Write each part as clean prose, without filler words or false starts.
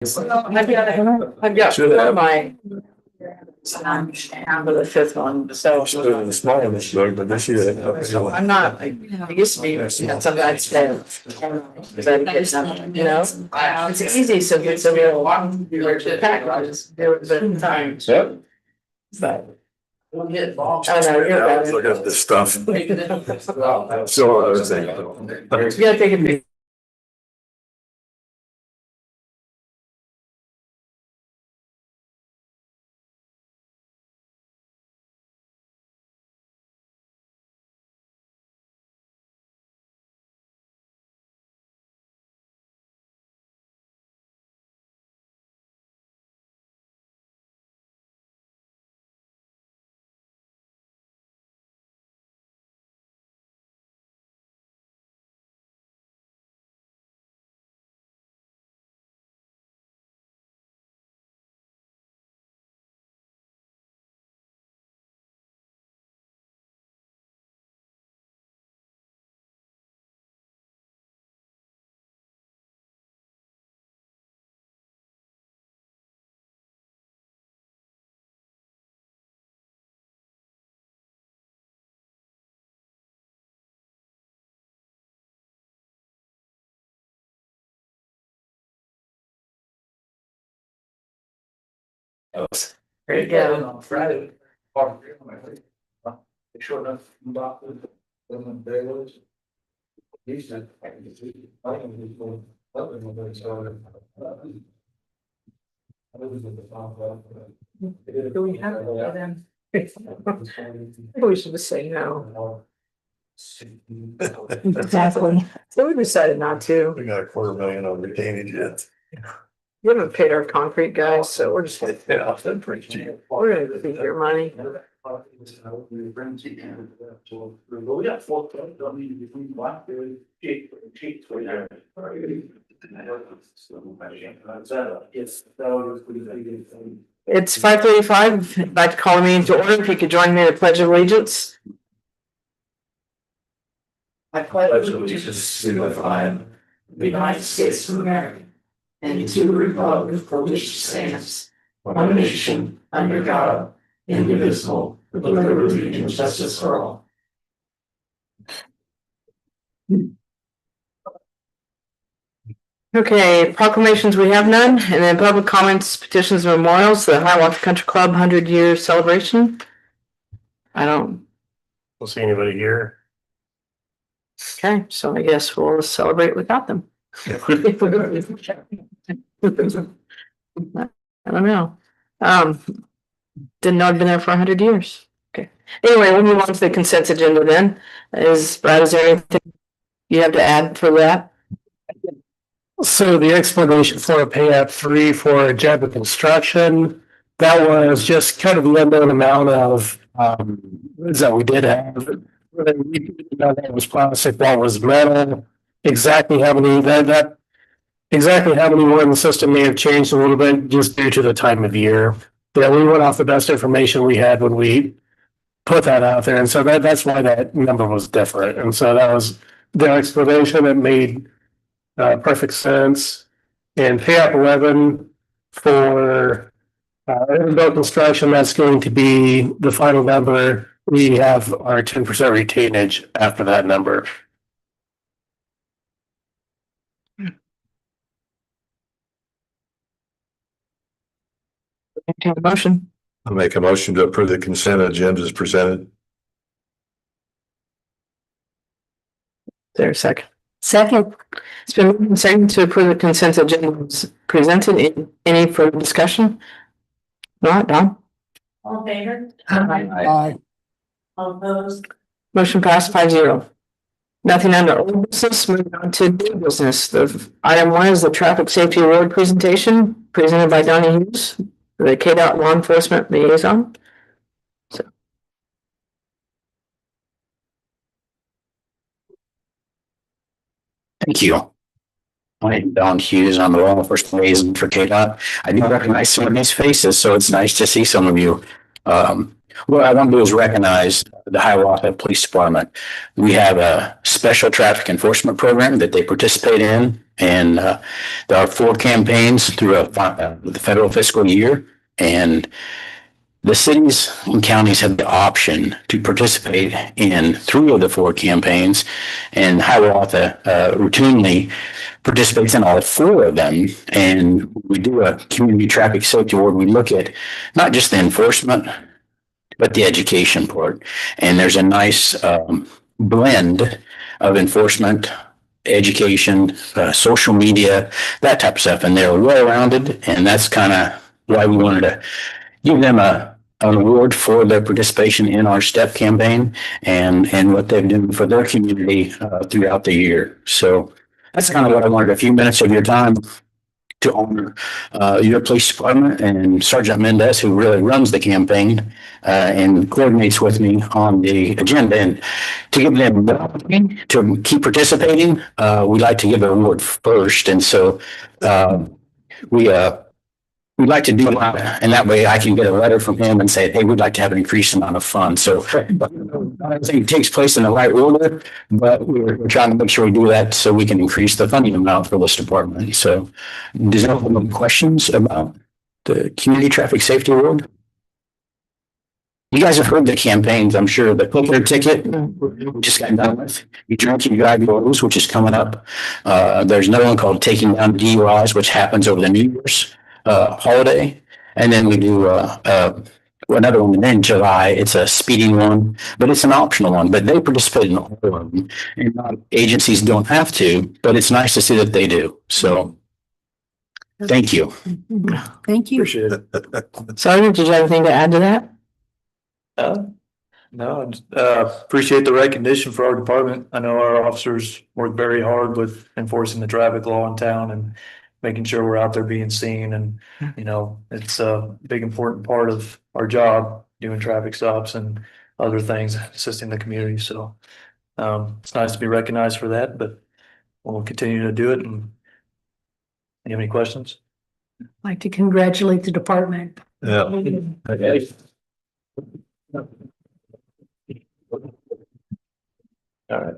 I've got Should have. my. For the fifth one, so. Should have been small in this book, but this year. I'm not, I used to be, something I'd say. Cause I get something, it's easy, so get some, pack, I just do it at a time. Yep. But. We'll get involved. I know, you're better. Look at this stuff. So I was saying. You gotta take a big. There you go. On Friday. Short enough. He said. Do we have it for them? We should just say no. Exactly. So we decided not to. We got $250,000 on retainage yet. You haven't paid our concrete guys, so we're just, Yeah, that's pretty cheap. we're gonna keep your money. We got four. It's 5:35. I'd like to call the meeting to order. If you could join me in the pledge of allegiance. I Pledge allegiance to the flag of the United States of America and to the republic for which it stands, one nation, under God, indivisible, with liberty and justice for all. Okay, proclamations, we have none, and then public comments, petitions, and memorials, the Hiawatha Country Club 100-year celebration. I don't, see anybody here. okay, so I guess we'll celebrate without them. I don't know. Didn't know I'd been there for 100 years. Okay. Anyway, we'll move on to the consent agenda then. Brad, is there anything you have to add for that? So the explanation for a payout 3 for Jabba Construction, that was just kind of the unknown amount of that we did have. That was plastic, that was metal. Exactly how many exactly how many were in the system may have changed a little bit just due to the time of year. Yeah, we went off the best information we had when we put that out there, and so that's why that number was different. And so that was the explanation. It made perfect sense. And payout 11 for Urban Construction, that's going to be the final number. We have our 10% retainage after that number. Take a motion. I'll make a motion to approve the consent agenda as presented. There a second. Second. It's been moved and seconded to approve the consent agenda as presented. Any further discussion? Not Don? All in favor? Aye. All opposed? Motion passed 5-0. Nothing under old business, moving on to new business. The item 1 is the traffic safety award presentation presented by Donnie Hughes, the KDOT law enforcement liaison. Thank you. I'm Don Hughes. I'm the law enforcement liaison for KDOT. I do recognize some of these faces, so it's nice to see some of you. what I want to do is recognize the Hiawatha Police Department. We have a special traffic enforcement program that they participate in. And there are 4 campaigns throughout the federal fiscal year. And the cities and counties have the option to participate in 3 of the 4 campaigns. And Hiawatha routinely participates in all 4 of them. And we do a community traffic safety award. We look at not just the enforcement, but the education part. And there's a nice blend of enforcement, education, social media, that type of stuff. And they're well-rounded. And that's kind of why we wanted to give them an award for their participation in our STEP campaign and what they've done for their community throughout the year. So that's kind of what I wanted, a few minutes of your time to honor your police department and Sergeant Mendez, who really runs the campaign and coordinates with me on the agenda. And to give them the opportunity to keep participating, we'd like to give an award first. And so we'd like to do that, and that way I can get a letter from him and say, hey, we'd like to have an increased amount of funds. So I don't think it takes place in the right order, but we're trying to make sure we do that so we can increase the funding amount for this department. So does anyone have any questions about the Community Traffic Safety Award? You guys have heard the campaigns, I'm sure. The clicker ticket we just got done with. You drink, you drive your rules, which is coming up. There's another one called Taking Down DUIs, which happens over the New Year's holiday. And then we do another one in July. It's a speeding one, but it's an optional one. But they participate in all of them. And agencies don't have to, but it's nice to see that they do. So thank you. Thank you. Appreciate it. Sergeant, did you have anything to add to that? No, appreciate the recognition for our department. I know our officers work very hard with enforcing the traffic law in town and making sure we're out there being seen. And, you know, it's a big, important part of our job, doing traffic stops and other things, assisting the community. So it's nice to be recognized for that, but we'll continue to do it. And you have any questions? I'd like to congratulate the department. Yeah. Okay. All right.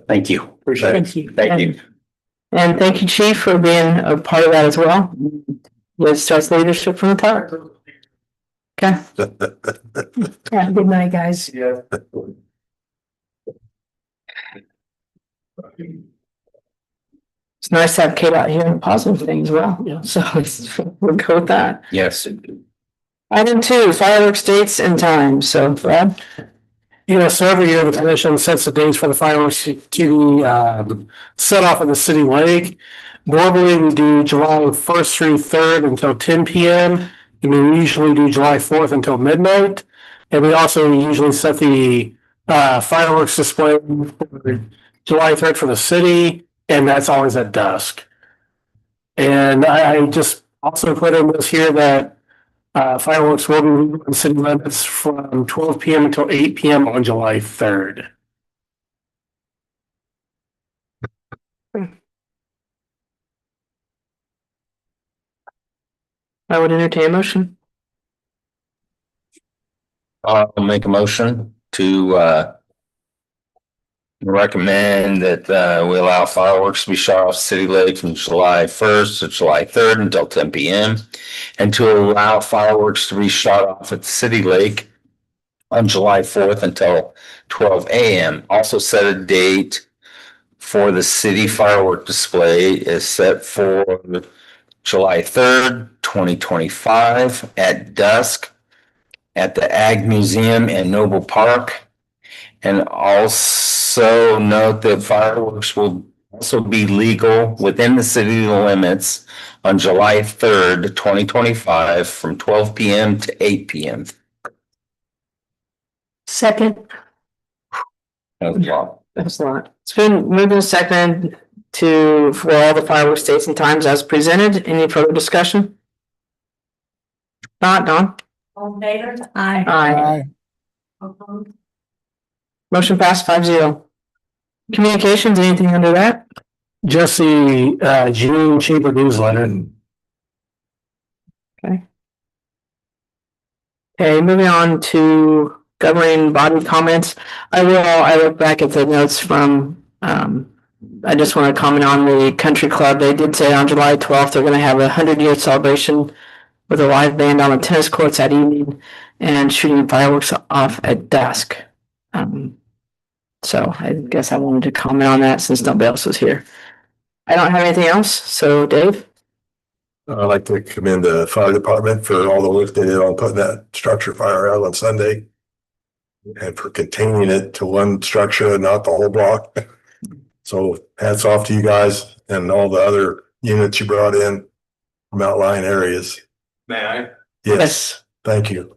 Thank you. Appreciate it. Thank you. Thank you. And thank you, Chief, for being a part of that as well. It starts leadership from the top. Okay. Yeah, good night, guys. Yeah. It's nice to have Kate out here and positive things as well. Yeah. So we'll go with that. Yes. Item 2, fireworks dates and times. So Brad? So every year the commission sets the dates for the fireworks to be set off at the city lake. Normally we do July 1st through 3rd until 10 p.m. And we usually do July 4th until midnight. And we also usually set the fireworks display for July 3rd for the city, and that's always at dusk. And I just also put in this here that fireworks will be legal in city limits from 12 p.m. until 8 p.m. on July 3rd. I would entertain a motion. I'll make a motion to recommend that we allow fireworks to be shot off City Lake from July 1st to July 3rd until 10 p.m. and to allow fireworks to be shot off at City Lake on July 4th until 12 a.m. Also set a date for the city firework display is set for July 3rd, 2025 at dusk at the Ag Museum in Noble Park. And also note that fireworks will also be legal within the city limits on July 3rd, 2025 from 12 p.m. to 8 p.m. Second. That's a lot. That's a lot. It's been moved and seconded for all the fireworks dates and times as presented. Any further discussion? Not Don? All in favor? Aye. Aye. Opposed? Motion passed 5-0. Communications, anything under that? Just the June chamber newsletter. Okay, moving on to governing body comments. I look back at the notes from, I just want to comment on the country club. They did say on July 12th, they're going to have a 100-year celebration with a live band on the tennis courts that evening and shooting fireworks off at dusk. So I guess I wanted to comment on that since nobody else was here. I don't have anything else, so Dave? I'd like to commend the fire department for all the work they did on putting that structure fire out on Sunday. And for containing it to one structure and not the whole block. So hats off to you guys and all the other units you brought in from outlying areas. May I? Yes, thank you.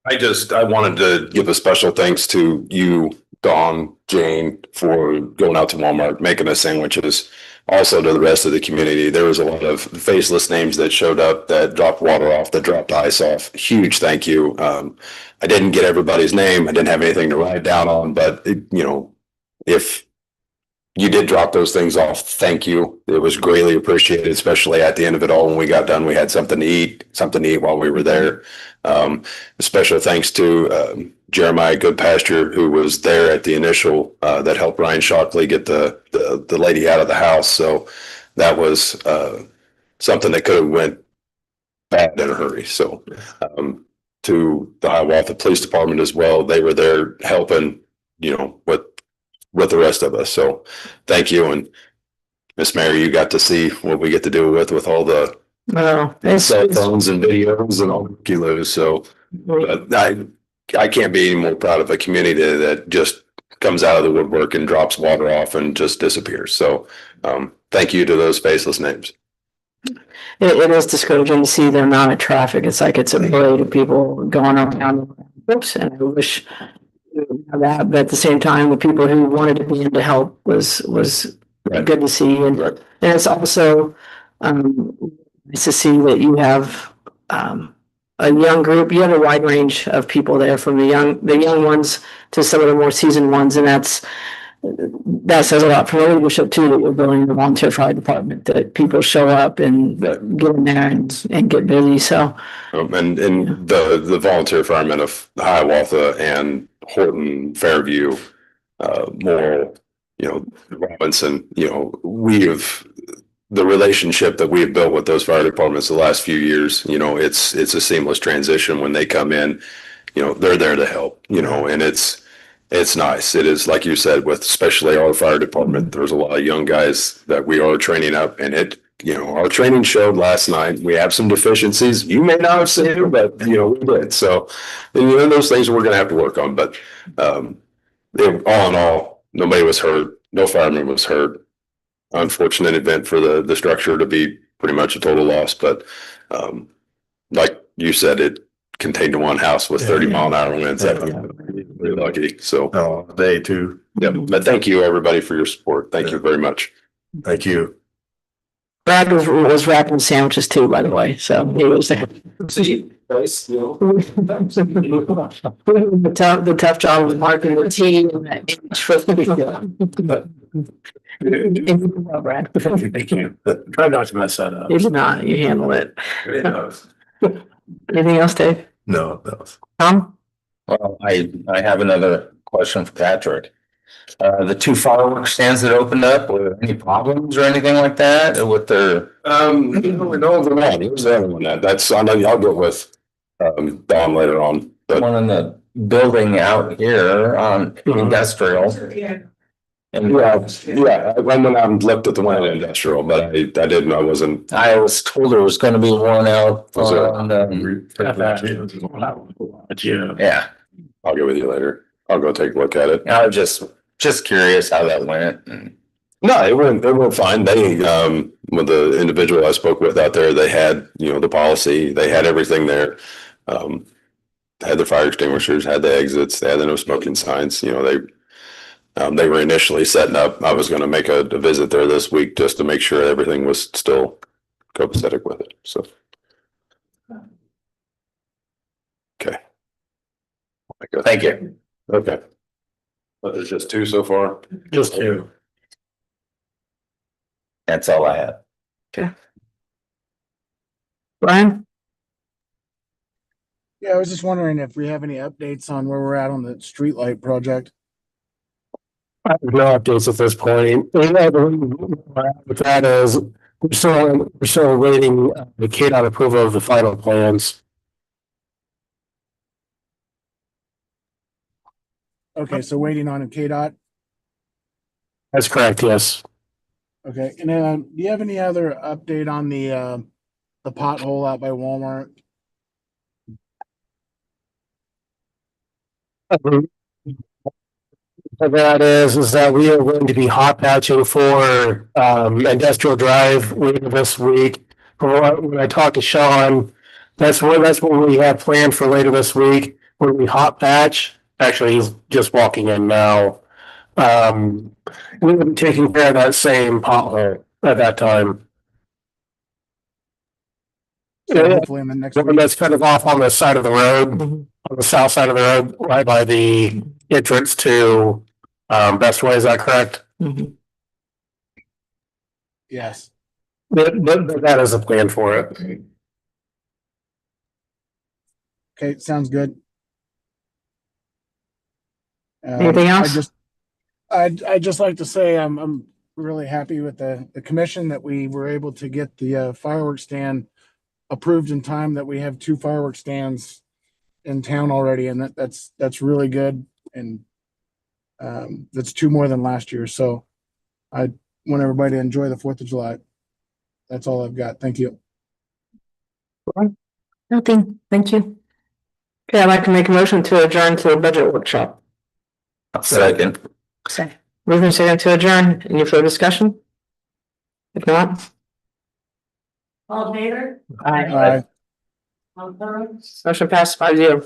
I wanted to give a special thanks to you, Dawn, Jane, for going out to Walmart, making us sandwiches. Also to the rest of the community. There was a lot of faceless names that showed up, that dropped water off, that dropped ice off. Huge thank you. I didn't get everybody's name. I didn't have anything to write down on, but if you did drop those things off, thank you. It was greatly appreciated, especially at the end of it all. When we got done, we had something to eat while we were there. A special thanks to Jeremiah Goodpasture, who was there at the initial, that helped Ryan Shockley get the lady out of the house. So that was something that could have went bad in a hurry. So to the Hiawatha Police Department as well, they were there helping, with the rest of us. So thank you. And Miss Mary, you got to see what we get to do with all the cell phones and videos and all the kilos. So I can't be any more proud of a community that just comes out of the woodwork and drops water off and just disappears. So thank you to those faceless names. It is discouraging to see the amount of traffic. It's like it's a parade of people going around. Oops, and I wish that, but at the same time, the people who wanted to be in to help was good to see. And it's also nice to see that you have a young group. You have a wide range of people there, from the young ones to some of the more seasoned ones, and that says a lot for the leadership too, that we're building the volunteer fire department, that people show up and get in there and get busy. So and the volunteer firemen of Hiawatha and Horton, Fairview, Morrill, Robinson, the relationship that we've built with those fire departments the last few years, it's a seamless transition. When they come in, they're there to help, and it's nice. It is, like you said, with especially our fire department, there's a lot of young guys that we are training up, and our training showed last night. We have some deficiencies. You may not have seen it, but we did. So, those things we're going to have to work on. But all in all, nobody was hurt. No fireman was hurt. Unfortunate event for the structure to be pretty much a total loss. But like you said, it contained to one house with 30-mile-an-hour winds. Really lucky. So Day too. yeah. But thank you everybody for your support. Thank you very much. Thank you. Brad was wrapping sandwiches too, by the way. So he was there. The tough job of marketing the tea and that. Well, Brad. Thank you. Try not to mess that up. You did not. You handle it. Anything else, Dave? No, that was. Tom? Well, I have another question for Patrick. The two fireworks stands that opened up, were there any problems or anything like that with their? No, they're not. He was the other one. That's I'll go with Don later on. But One in the building out here on Industrial. And yeah, I went out and looked at the one in Industrial, but I wasn't. I was told there was gonna be one out Was there? on, yeah, I'll go with you later. I'll go take a look at it. I was just curious how that went. And No, it went fine. They, with the individual I spoke with out there, they had, the policy, they had everything there. Had the fire extinguishers, had the exits, they had the no smoking signs, they were initially setting up. I was gonna make a visit there this week just to make sure everything was still copacetic with it, so. Okay. thank you. Okay. But there's just two so far? Just two. That's all I had. Brian? Yeah, I was just wondering if we have any updates on where we're at on the streetlight project. I have no updates at this point. With that is, we're still waiting the KDOT approval of the final plans. Okay, so waiting on a KDOT. That's correct, yes. Okay, and do you have any other update on the pothole out by Walmart? That is that we are going to be hot patching for Industrial Drive later this week. When I talked to Sean, that's what we have planned for later this week. When we hot patch, actually he's just walking in now. We will be taking care of that same pothole at that time. So hopefully in the next One week. that's kind of off on the side of the road, on the south side of the road, right by the entrance to Best Way, is that correct? Yes. That is a plan for it. Okay, sounds good. Anything else? I'd just like to say I'm really happy with the commission that we were able to get the fireworks stand approved in time, that we have 2 fireworks stands in town already, and that's really good, and that's 2 more than last year. So I want everybody to enjoy the 4th of July. That's all I've got. Thank you. Nothing, thank you. Okay, I'd like to make a motion to adjourn to the budget workshop. Second. Moving second to adjourn. Any further discussion? If not, All in favor? Aye. All opposed? motion passed 5-0.